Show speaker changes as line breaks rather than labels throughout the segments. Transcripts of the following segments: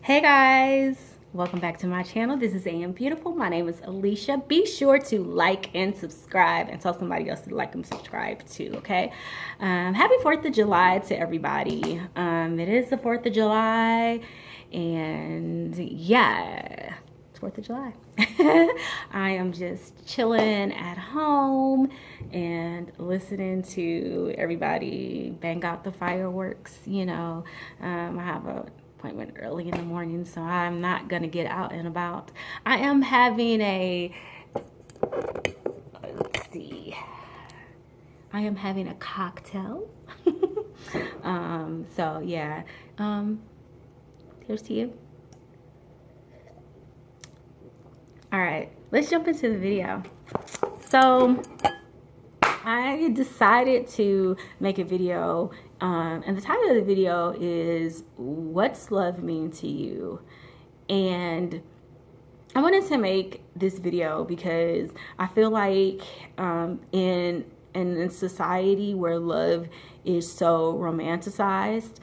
Hey guys, welcome back to my channel. This is AM Beautiful. My name is Alicia. Be sure to like and subscribe and tell somebody else to like and subscribe too, okay? Happy 4th of July to everybody. It is the 4th of July and yeah, it's 4th of July. I am just chilling at home and listening to everybody bang out the fireworks, I have a appointment early in the morning, so I'm not gonna get out and about. I am having let's see, I am having a cocktail. So yeah, here's to you. All right, let's jump into the video. So I decided to make a video, and the title of the video is "What's Love Mean to You?" And I wanted to make this video because I feel like in a society where love is so romanticized,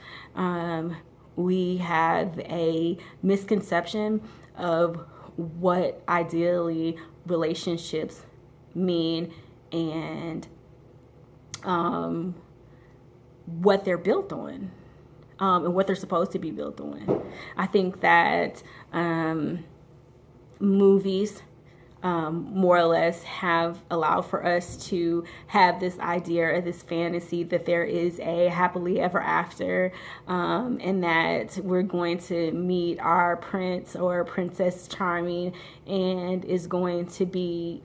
we have a misconception of what ideally relationships mean and what they're built on, and what they're supposed to be built on. I think that movies more or less have allowed for us to have this idea or this fantasy that there is a happily ever after, and that we're going to meet our prince or princess charming and is going to be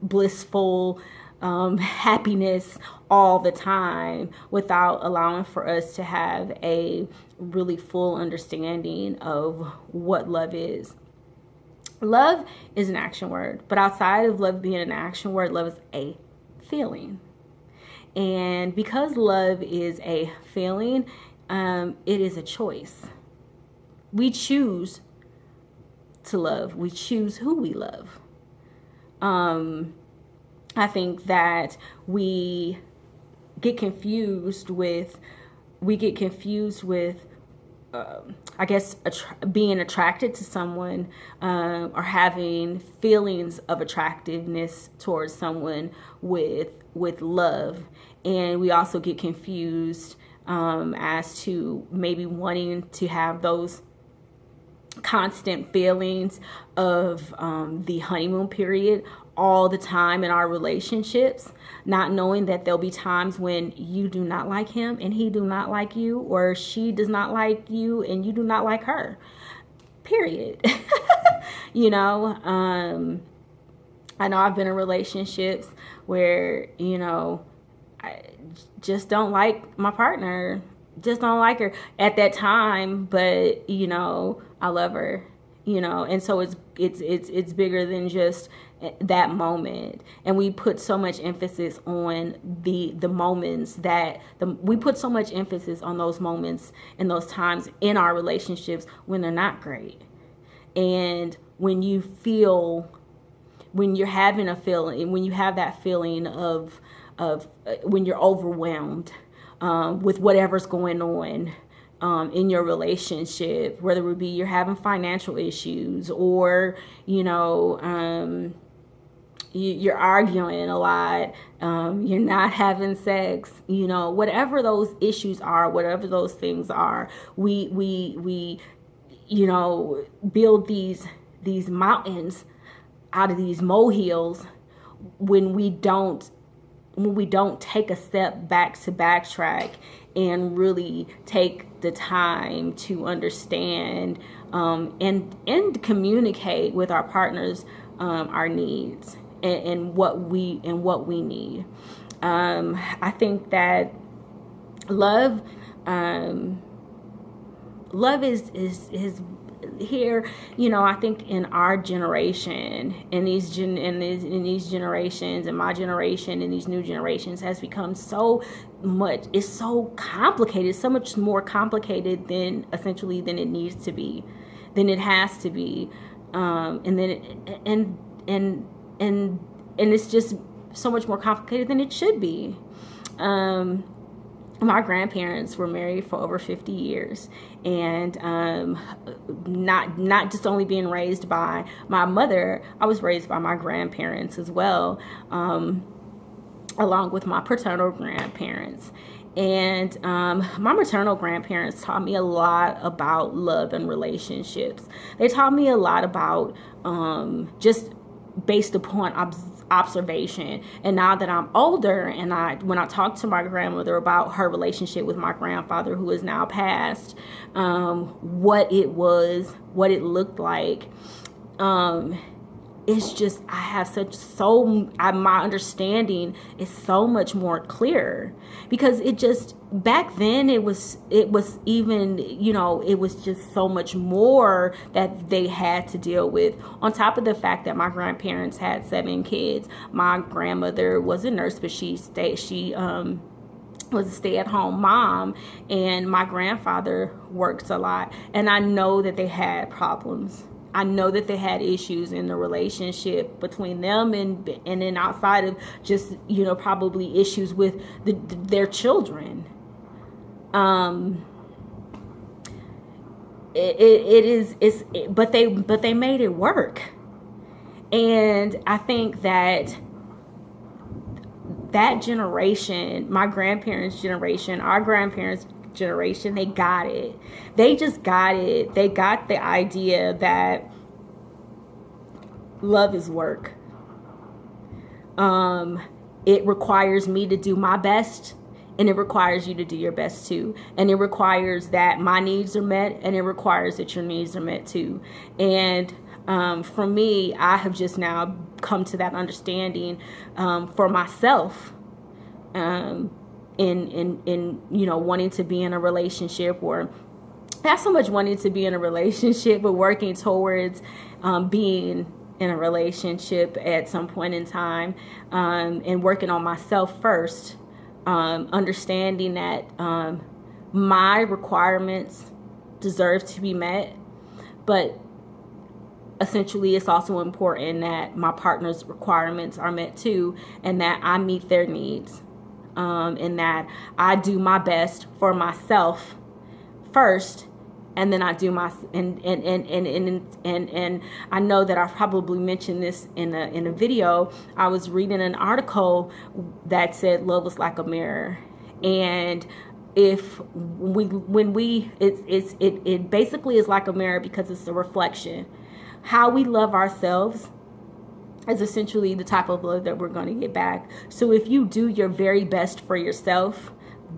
blissful happiness all the time, without allowing for us to have a really full understanding of what love is. Love is an action word, but outside of love being an action word, love is a feeling. And because love is a feeling, it is a choice. We choose to love. We choose who we love. I think that we get confused with, I guess, being attracted to someone, or having feelings of attractiveness towards someone with love. And we also get confused as to maybe wanting to have those constant feelings of the honeymoon period all the time in our relationships, not knowing that there'll be times when you do not like him and he do not like you, or she does not like you and you do not like her, period. I know I've been in relationships where, I just don't like my partner, just don't like her at that time, but I love her, and so it's bigger than just that moment. And we put so much emphasis on the moments that we put so much emphasis on those moments and those times in our relationships when they're not great. And when you're having a feeling, when you have that feeling of when you're overwhelmed with whatever's going on in your relationship, whether it be you're having financial issues, or you're arguing a lot, you're not having sex, whatever those issues are, whatever those things are, we build these mountains out of these molehills when we don't take a step back to backtrack and really take the time to understand and communicate with our partners our needs and what we need. I think that love is here. I think in our generation, in these generations, and my generation, and these new generations, has become so much. It's so complicated, so much more complicated than it needs to be, than it has to be, and then and it's just so much more complicated than it should be. my grandparents were married for over 50 years, and not just only being raised by my mother, I was raised by my grandparents as well, along with my paternal grandparents. And my maternal grandparents taught me a lot about love and relationships. They taught me a lot about just based upon observation. And now that I'm older, and when I talk to my grandmother about her relationship with my grandfather, who is now passed, what it was, what it looked like, it's just, I have my understanding is so much more clear, because it just, back then it was even, it was just so much more that they had to deal with, on top of the fact that my grandparents had 7 kids. My grandmother was a nurse, but she was a stay-at-home mom, and my grandfather worked a lot, and I know that they had problems. I know that they had issues in the relationship between them, and then outside of just, probably issues with their children. But they made it work. And I think that generation, my grandparents' generation, our grandparents' generation, they got it. They just got it. They got the idea that love is work. It requires me to do my best, and it requires you to do your best too. And it requires that my needs are met, and it requires that your needs are met too. And for me, I have just now come to that understanding for myself, in wanting to be in a relationship, or not so much wanting to be in a relationship, but working towards being in a relationship at some point in time, and working on myself first, understanding that my requirements deserve to be met, but essentially it's also important that my partner's requirements are met too, and that I meet their needs, and that I do my best for myself first, and then I do my and I know that I've probably mentioned this in a video. I was reading an article that said love was like a mirror, and it basically is like a mirror because it's a reflection. How we love ourselves is essentially the type of love that we're going to get back. So if you do your very best for yourself,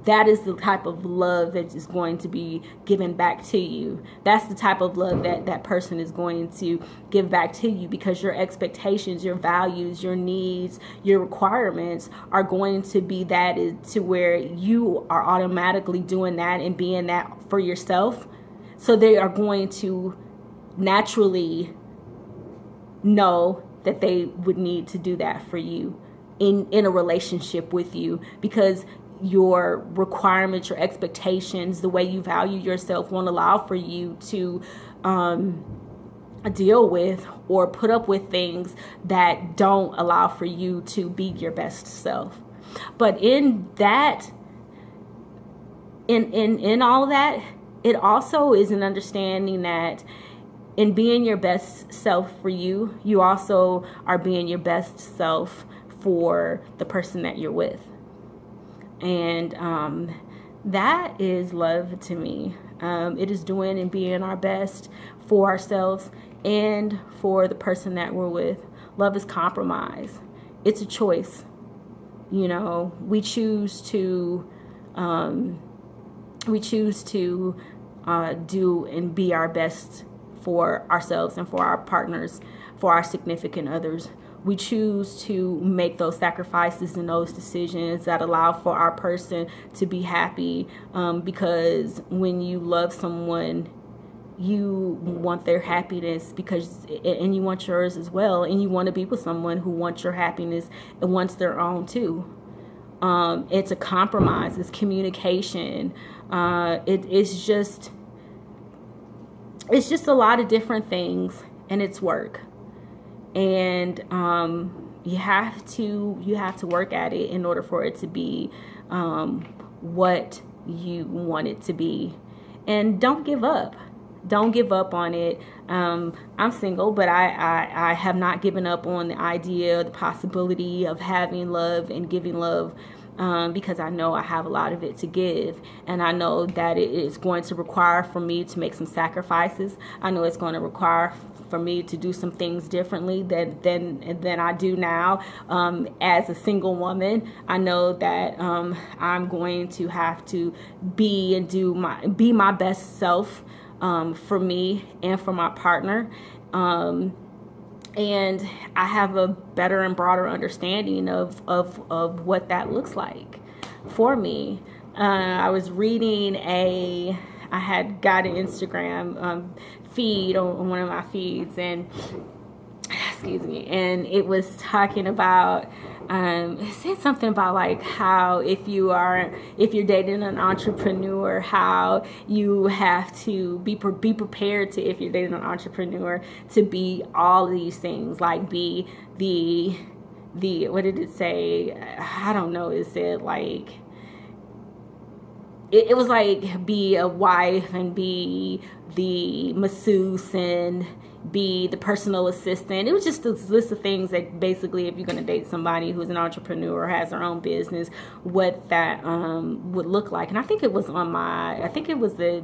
that is the type of love that is going to be given back to you. That's the type of love that person is going to give back to you, because your expectations, your values, your needs, your requirements are going to be that to where you are automatically doing that and being that for yourself. So they are going to naturally know that they would need to do that for you in a relationship with you, because your requirements, your expectations, the way you value yourself won't allow for you to deal with or put up with things that don't allow for you to be your best self. But in that, in all of that, it also is an understanding that in being your best self for you, you also are being your best self for the person that you're with. And that is love to me. It is doing and being our best for ourselves and for the person that we're with. Love is compromise. It's a choice. We choose to do and be our best for ourselves and for our partners, for our significant others. We choose to make those sacrifices and those decisions that allow for our person to be happy, because when you love someone, you want their happiness and you want yours as well, and you want to be with someone who wants your happiness and wants their own too. It's a compromise. It's communication. It's just a lot of different things, and it's work. And you have to work at it in order for it to be what you want it to be. And don't give up. Don't give up on it. I'm single, but I have not given up on the idea, the possibility of having love and giving love, because I know I have a lot of it to give. And I know that it is going to require for me to make some sacrifices. I know it's going to require for me to do some things differently than I do now. As a single woman, I know that I'm going to have to be my best self, for me and for my partner. And I have a better and broader understanding of what that looks like for me. I was reading I had got an Instagram feed on one of my feeds, and excuse me, and it was talking about, it said something about like how if you're dating an entrepreneur, how you have to be prepared to, if you're dating an entrepreneur, to be all of these things, like be the what did it say? I don't know. It said like, it was like be a wife and be the masseuse and be the personal assistant. It was just a list of things that basically, if you're going to date somebody who's an entrepreneur or has their own business, what that would look like. And I think it was the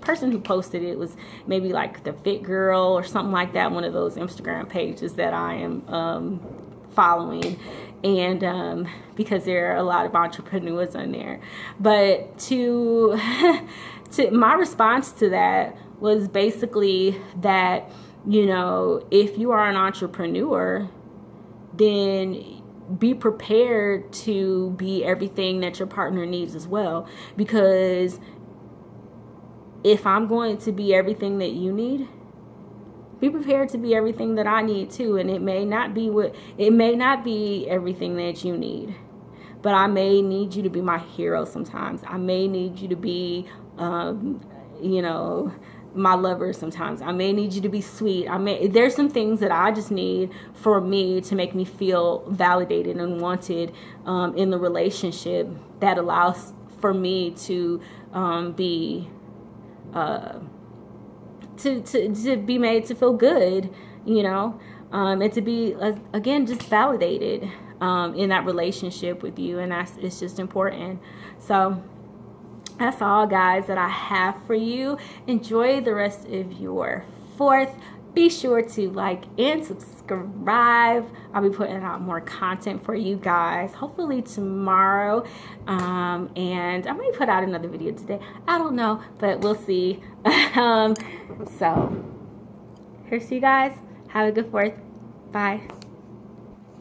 person who posted it was maybe like the Fit Girl or something like that, one of those Instagram pages that I am following. And because there are a lot of entrepreneurs on there. But to my response to that was basically that, if you are an entrepreneur, then be prepared to be everything that your partner needs as well. Because if I'm going to be everything that you need, be prepared to be everything that I need too. And it may not be everything that you need, but I may need you to be my hero sometimes. I may need you to be, my lover sometimes. I may need you to be sweet. There's some things that I just need for me to make me feel validated and wanted in the relationship, that allows for me to be to be made to feel good, and to be, again, just validated in that relationship with you. And it's just important. So that's all, guys, that I have for you. Enjoy the rest of your 4th. Be sure to like and subscribe. I'll be putting out more content for you guys, hopefully tomorrow. And I might put out another video today. I don't know, but we'll see. So, here's to you guys. Have a good 4th. Bye.